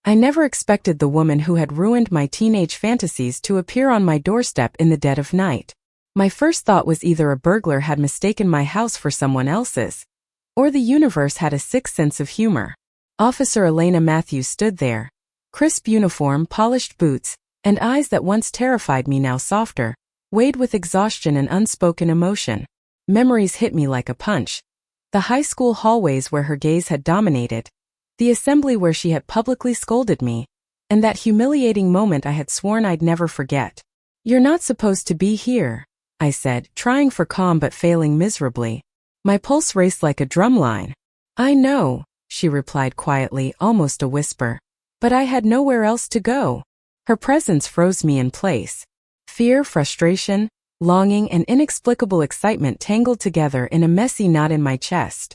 I never expected the woman who had ruined my teenage fantasies to appear on my doorstep in the dead of night. My first thought was either a burglar had mistaken my house for someone else's, or the universe had a sick sense of humor. Officer Elena Matthews stood there, crisp uniform, polished boots, and eyes that once terrified me now softer, weighed with exhaustion and unspoken emotion. Memories hit me like a punch. The high school hallways where her gaze had dominated, the assembly where she had publicly scolded me, and that humiliating moment I had sworn I'd never forget. "You're not supposed to be here," I said, trying for calm but failing miserably. My pulse raced like a drumline. "I know," she replied quietly, almost a whisper. "But I had nowhere else to go." Her presence froze me in place. Fear, frustration, longing, and inexplicable excitement tangled together in a messy knot in my chest.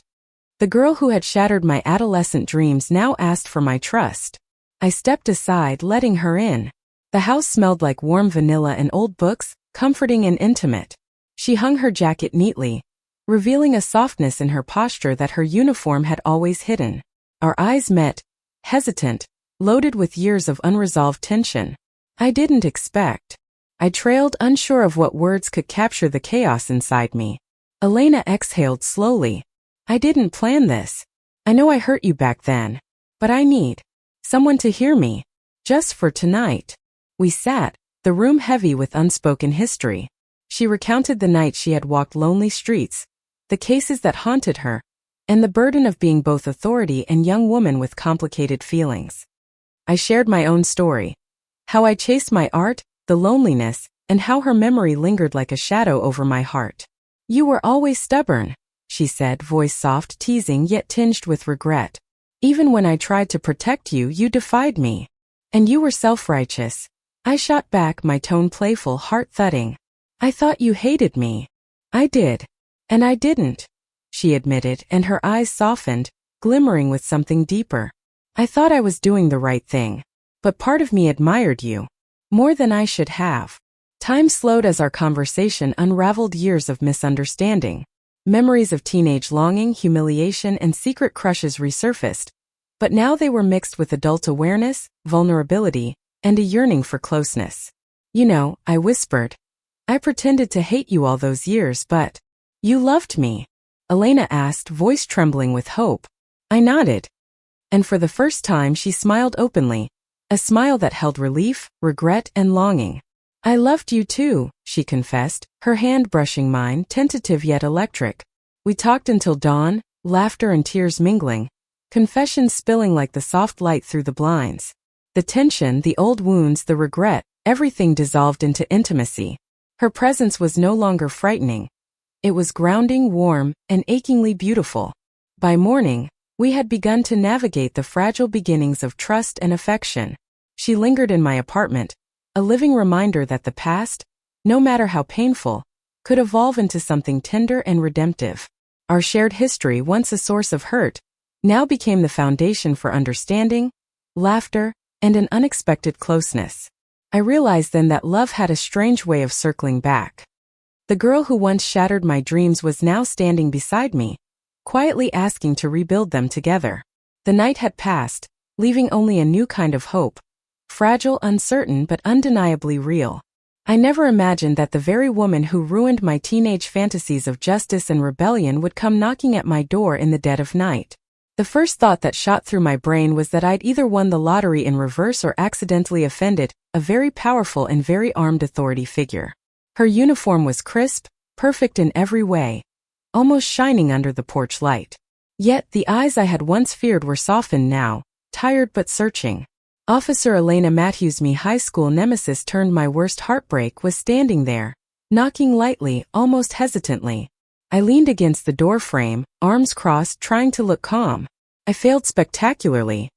The girl who had shattered my adolescent dreams now asked for my trust. I stepped aside, letting her in. The house smelled like warm vanilla and old books, comforting and intimate. She hung her jacket neatly, revealing a softness in her posture that her uniform had always hidden. Our eyes met, hesitant, loaded with years of unresolved tension. I didn't expect. I trailed, unsure of what words could capture the chaos inside me. Elena exhaled slowly. "I didn't plan this. I know I hurt you back then. But I need someone to hear me. Just for tonight." We sat, the room heavy with unspoken history. She recounted the nights she had walked lonely streets, the cases that haunted her, and the burden of being both authority and young woman with complicated feelings. I shared my own story. How I chased my art, the loneliness, and how her memory lingered like a shadow over my heart. "You were always stubborn," she said, voice soft, teasing yet tinged with regret. "Even when I tried to protect you, you defied me. And you were self-righteous." I shot back, my tone playful, heart thudding. "I thought you hated me." "I did. And I didn't," she admitted, and her eyes softened, glimmering with something deeper. "I thought I was doing the right thing. But part of me admired you. More than I should have." Time slowed as our conversation unraveled years of misunderstanding. Memories of teenage longing, humiliation, and secret crushes resurfaced, but now they were mixed with adult awareness, vulnerability, and a yearning for closeness. "You know," I whispered, "I pretended to hate you all those years, but you loved me?" Elena asked, voice trembling with hope. I nodded. And for the first time she smiled openly, a smile that held relief, regret, and longing. "I loved you too," she confessed, her hand brushing mine, tentative yet electric. We talked until dawn, laughter and tears mingling, confessions spilling like the soft light through the blinds. The tension, the old wounds, the regret, everything dissolved into intimacy. Her presence was no longer frightening. It was grounding, warm, and achingly beautiful. By morning, we had begun to navigate the fragile beginnings of trust and affection. She lingered in my apartment, a living reminder that the past, no matter how painful, could evolve into something tender and redemptive. Our shared history, once a source of hurt, now became the foundation for understanding, laughter, and an unexpected closeness. I realized then that love had a strange way of circling back. The girl who once shattered my dreams was now standing beside me, quietly asking to rebuild them together. The night had passed, leaving only a new kind of hope, fragile, uncertain, but undeniably real. I never imagined that the very woman who ruined my teenage fantasies of justice and rebellion would come knocking at my door in the dead of night. The first thought that shot through my brain was that I'd either won the lottery in reverse or accidentally offended a very powerful and very armed authority figure. Her uniform was crisp, perfect in every way, almost shining under the porch light. Yet the eyes I had once feared were softened now, tired but searching. Officer Elena Matthews, my high school nemesis turned my worst heartbreak, was standing there, knocking lightly, almost hesitantly. I leaned against the door frame, arms crossed, trying to look calm. I failed spectacularly.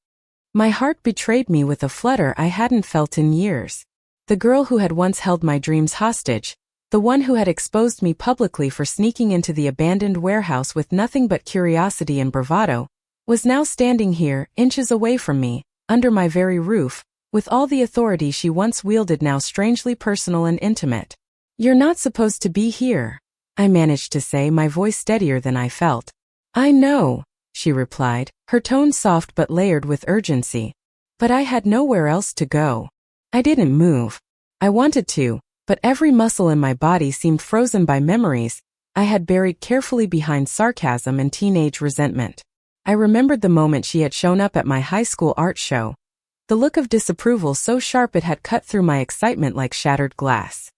My heart betrayed me with a flutter I hadn't felt in years. The girl who had once held my dreams hostage, the one who had exposed me publicly for sneaking into the abandoned warehouse with nothing but curiosity and bravado, was now standing here, inches away from me, under my very roof, with all the authority she once wielded now strangely personal and intimate. "You're not supposed to be here," I managed to say, my voice steadier than I felt. "I know," she replied, her tone soft but layered with urgency. But I had nowhere else to go. I didn't move. I wanted to, but every muscle in my body seemed frozen by memories I had buried carefully behind sarcasm and teenage resentment. I remembered the moment she had shown up at my high school art show. The look of disapproval so sharp it had cut through my excitement like shattered glass.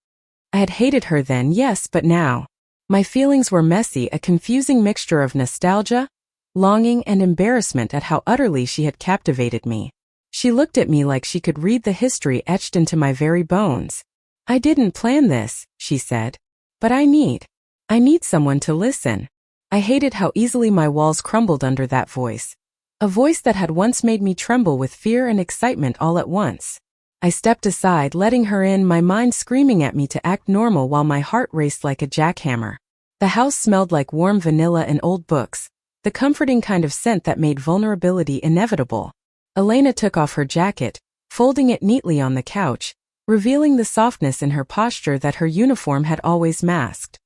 I had hated her then, yes, but now. My feelings were messy, a confusing mixture of nostalgia, longing, and embarrassment at how utterly she had captivated me. She looked at me like she could read the history etched into my very bones. "I didn't plan this," she said. "But I need someone to listen." I hated how easily my walls crumbled under that voice. A voice that had once made me tremble with fear and excitement all at once. I stepped aside, letting her in, my mind screaming at me to act normal while my heart raced like a jackhammer. The house smelled like warm vanilla and old books, the comforting kind of scent that made vulnerability inevitable. Elena took off her jacket, folding it neatly on the couch, revealing the softness in her posture that her uniform had always masked.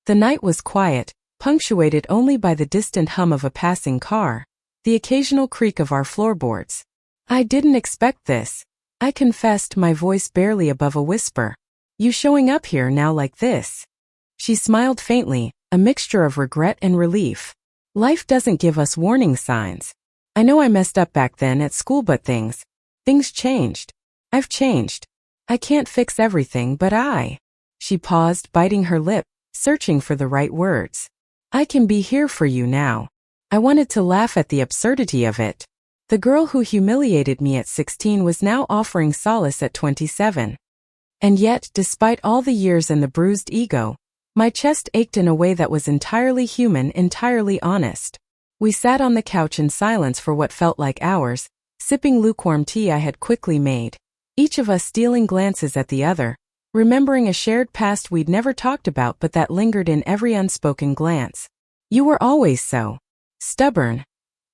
The night was quiet, punctuated only by the distant hum of a passing car, the occasional creak of our floorboards. "I didn't expect this," I confessed, my voice barely above a whisper. "You showing up here now like this?" She smiled faintly, a mixture of regret and relief. "Life doesn't give us warning signs. I know I messed up back then at school, but things changed. I've changed. I can't fix everything, but She paused, biting her lip, searching for the right words. "I can be here for you now." I wanted to laugh at the absurdity of it. The girl who humiliated me at 16 was now offering solace at 27. And yet, despite all the years and the bruised ego, my chest ached in a way that was entirely human, entirely honest. We sat on the couch in silence for what felt like hours, sipping lukewarm tea I had quickly made, each of us stealing glances at the other, remembering a shared past we'd never talked about but that lingered in every unspoken glance. "You were always so stubborn,"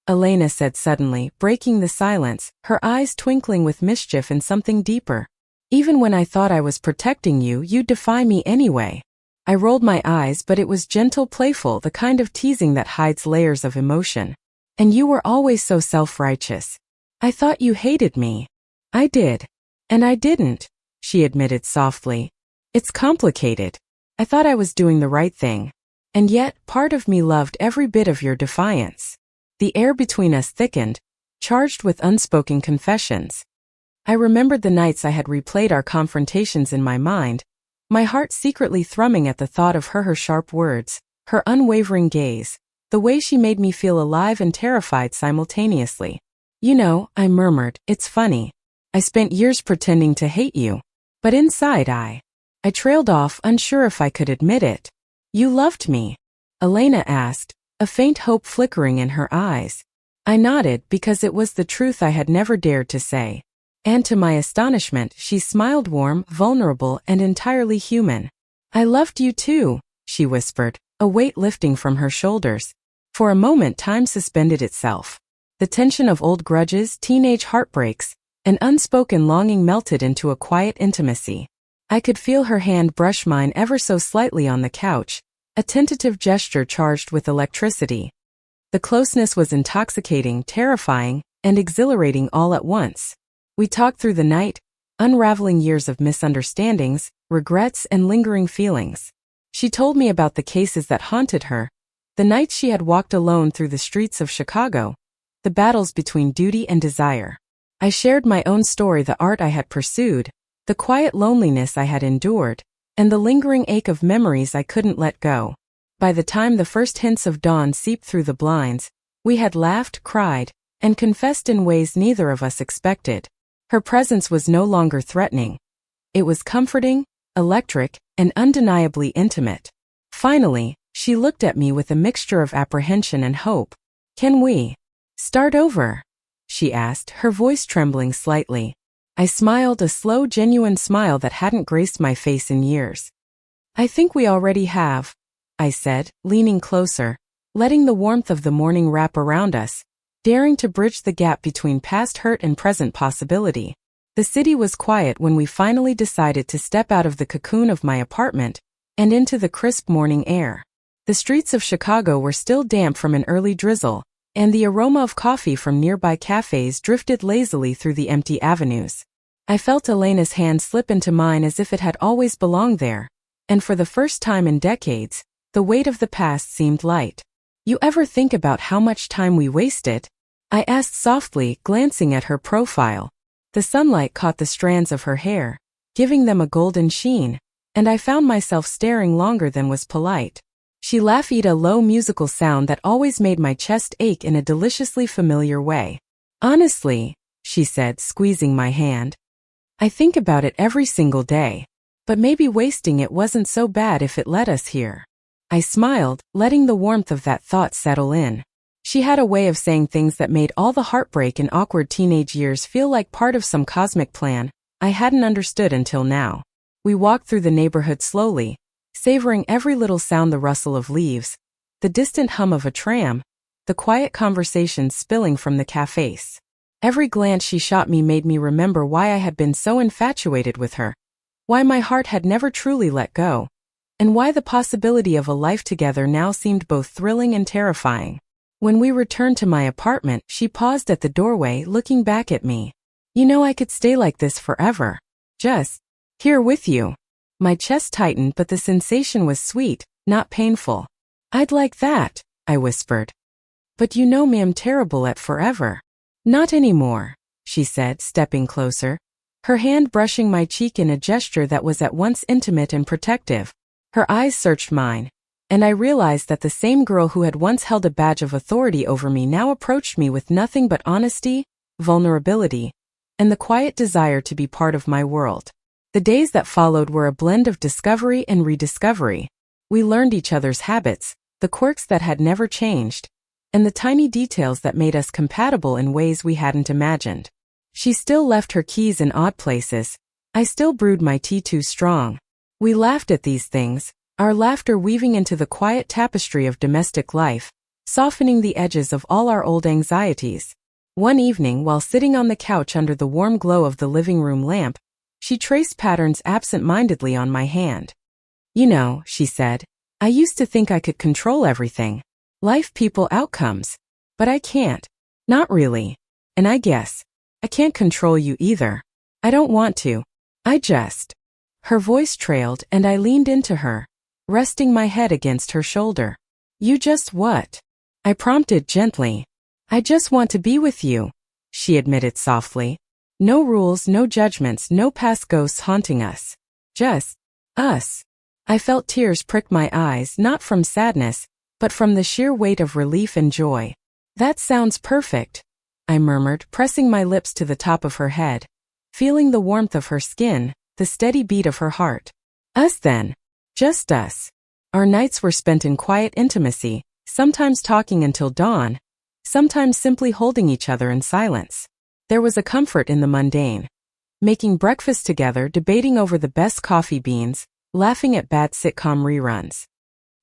Elena said suddenly, breaking the silence, her eyes twinkling with mischief and something deeper. "Even when I thought I was protecting you, you'd defy me anyway." I rolled my eyes, but it was gentle, playful, the kind of teasing that hides layers of emotion. "And you were always so self-righteous. I thought you hated me." "I did. And I didn't," she admitted softly. "It's complicated. I thought I was doing the right thing. And yet, part of me loved every bit of your defiance." The air between us thickened, charged with unspoken confessions. I remembered the nights I had replayed our confrontations in my mind, my heart secretly thrumming at the thought of her sharp words, her unwavering gaze, the way she made me feel alive and terrified simultaneously. "You know," I murmured, "it's funny. I spent years pretending to hate you. But inside I trailed off, unsure if I could admit it." "You loved me?" Elena asked, a faint hope flickering in her eyes. I nodded because it was the truth I had never dared to say. And to my astonishment, she smiled, warm, vulnerable, and entirely human. "I loved you too," she whispered, a weight lifting from her shoulders. For a moment time suspended itself. The tension of old grudges, teenage heartbreaks, and unspoken longing melted into a quiet intimacy. I could feel her hand brush mine ever so slightly on the couch, a tentative gesture charged with electricity. The closeness was intoxicating, terrifying, and exhilarating all at once. We talked through the night, unraveling years of misunderstandings, regrets, and lingering feelings. She told me about the cases that haunted her, the nights she had walked alone through the streets of Chicago, the battles between duty and desire. I shared my own story, the art I had pursued, the quiet loneliness I had endured, and the lingering ache of memories I couldn't let go. By the time the first hints of dawn seeped through the blinds, we had laughed, cried, and confessed in ways neither of us expected. Her presence was no longer threatening. It was comforting, electric, and undeniably intimate. Finally, she looked at me with a mixture of apprehension and hope. "Can we start over?" she asked, her voice trembling slightly. I smiled, a slow, genuine smile that hadn't graced my face in years. "I think we already have," I said, leaning closer, letting the warmth of the morning wrap around us, daring to bridge the gap between past hurt and present possibility. The city was quiet when we finally decided to step out of the cocoon of my apartment and into the crisp morning air. The streets of Chicago were still damp from an early drizzle, and the aroma of coffee from nearby cafes drifted lazily through the empty avenues. I felt Elena's hand slip into mine as if it had always belonged there, and for the first time in decades, the weight of the past seemed light. "You ever think about how much time we wasted?" I asked softly, glancing at her profile. The sunlight caught the strands of her hair, giving them a golden sheen, and I found myself staring longer than was polite. She laughed, a low musical sound that always made my chest ache in a deliciously familiar way. "Honestly," she said, squeezing my hand, "I think about it every single day. But maybe wasting it wasn't so bad if it led us here." I smiled, letting the warmth of that thought settle in. She had a way of saying things that made all the heartbreak and awkward teenage years feel like part of some cosmic plan I hadn't understood until now. We walked through the neighborhood slowly, savoring every little sound, the rustle of leaves, the distant hum of a tram, the quiet conversations spilling from the cafes. Every glance she shot me made me remember why I had been so infatuated with her, why my heart had never truly let go, and why the possibility of a life together now seemed both thrilling and terrifying. When we returned to my apartment, she paused at the doorway, looking back at me. "You know, I could stay like this forever. Just here with you." My chest tightened, but the sensation was sweet, not painful. "I'd like that," I whispered. "But you know me, I'm terrible at forever." "Not anymore," she said, stepping closer, her hand brushing my cheek in a gesture that was at once intimate and protective. Her eyes searched mine, and I realized that the same girl who had once held a badge of authority over me now approached me with nothing but honesty, vulnerability, and the quiet desire to be part of my world. The days that followed were a blend of discovery and rediscovery. We learned each other's habits, the quirks that had never changed, and the tiny details that made us compatible in ways we hadn't imagined. She still left her keys in odd places. I still brewed my tea too strong. We laughed at these things, our laughter weaving into the quiet tapestry of domestic life, softening the edges of all our old anxieties. One evening, while sitting on the couch under the warm glow of the living room lamp, she traced patterns absent-mindedly on my hand. "You know," she said, "I used to think I could control everything. Life, people, outcomes. But I can't. Not really. And I guess I can't control you either. I don't want to. I just..." Her voice trailed, and I leaned into her, resting my head against her shoulder. "You just what?" I prompted gently. "I just want to be with you," she admitted softly. "No rules, no judgments, no past ghosts haunting us. Just us." I felt tears prick my eyes, not from sadness, but from the sheer weight of relief and joy. "That sounds perfect," I murmured, pressing my lips to the top of her head, feeling the warmth of her skin, the steady beat of her heart. "Us then. Just us." Our nights were spent in quiet intimacy, sometimes talking until dawn, sometimes simply holding each other in silence. There was a comfort in the mundane. Making breakfast together, debating over the best coffee beans, laughing at bad sitcom reruns.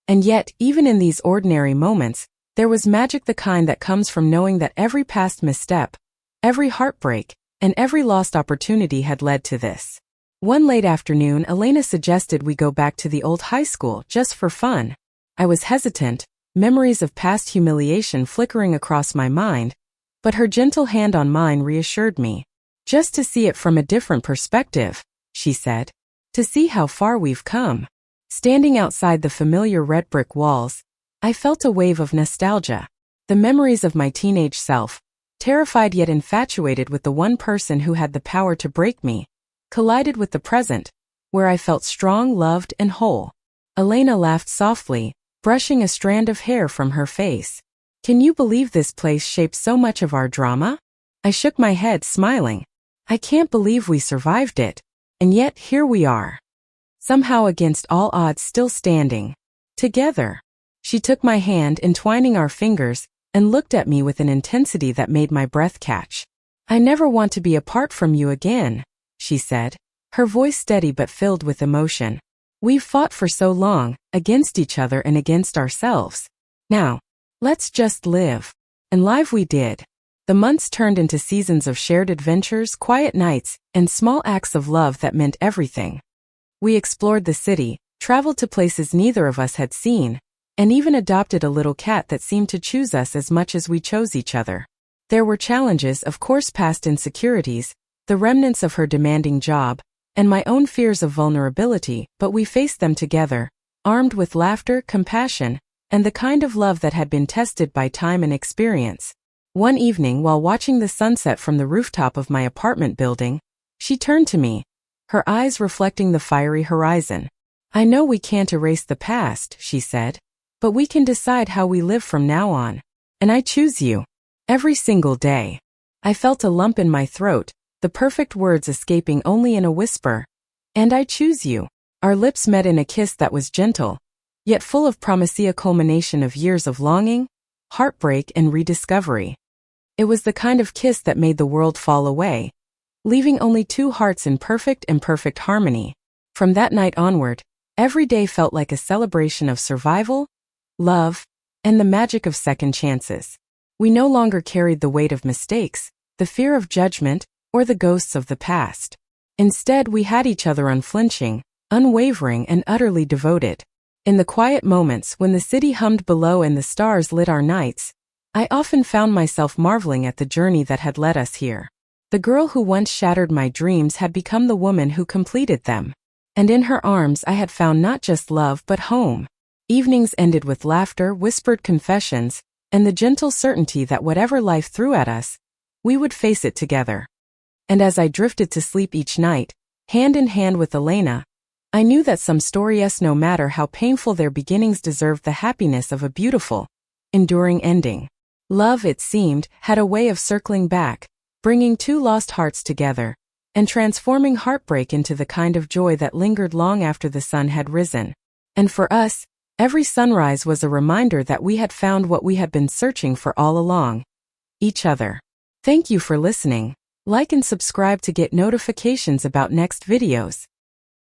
And yet, even in these ordinary moments, there was magic, the kind that comes from knowing that every past misstep, every heartbreak, and every lost opportunity had led to this. One late afternoon, Elena suggested we go back to the old high school just for fun. I was hesitant, memories of past humiliation flickering across my mind, but her gentle hand on mine reassured me. "Just to see it from a different perspective," she said. "To see how far we've come." Standing outside the familiar red brick walls, I felt a wave of nostalgia. The memories of my teenage self, terrified yet infatuated with the one person who had the power to break me, collided with the present, where I felt strong, loved, and whole. Elena laughed softly, brushing a strand of hair from her face. "Can you believe this place shaped so much of our drama?" I shook my head, smiling. "I can't believe we survived it. And yet, here we are. Somehow against all odds, still standing. Together." She took my hand, entwining our fingers, and looked at me with an intensity that made my breath catch. "I never want to be apart from you again," she said, her voice steady but filled with emotion. "We've fought for so long, against each other and against ourselves. Now, let's just live." And live we did. The months turned into seasons of shared adventures, quiet nights, and small acts of love that meant everything. We explored the city, traveled to places neither of us had seen, and even adopted a little cat that seemed to choose us as much as we chose each other. There were challenges, of course, past insecurities, the remnants of her demanding job, and my own fears of vulnerability, but we faced them together, armed with laughter, compassion, and the kind of love that had been tested by time and experience. One evening, while watching the sunset from the rooftop of my apartment building, she turned to me, her eyes reflecting the fiery horizon. "I know we can't erase the past," she said, "but we can decide how we live from now on. And I choose you. Every single day." I felt a lump in my throat, the perfect words escaping only in a whisper. "And I choose you." Our lips met in a kiss that was gentle, yet full of promise, a culmination of years of longing, heartbreak, and rediscovery. It was the kind of kiss that made the world fall away, leaving only two hearts in perfect harmony. From that night onward, every day felt like a celebration of survival, love, and the magic of second chances. We no longer carried the weight of mistakes, the fear of judgment, or the ghosts of the past. Instead, we had each other, unflinching, unwavering, and utterly devoted. In the quiet moments when the city hummed below and the stars lit our nights, I often found myself marveling at the journey that had led us here. The girl who once shattered my dreams had become the woman who completed them. And in her arms I had found not just love but home. Evenings ended with laughter, whispered confessions, and the gentle certainty that whatever life threw at us, we would face it together. And as I drifted to sleep each night, hand in hand with Elena, I knew that some stories, no matter how painful their beginnings, deserved the happiness of a beautiful, enduring ending. Love, it seemed, had a way of circling back, bringing two lost hearts together, and transforming heartbreak into the kind of joy that lingered long after the sun had risen. And for us, every sunrise was a reminder that we had found what we had been searching for all along: each other. Thank you for listening. Like and subscribe to get notifications about next videos.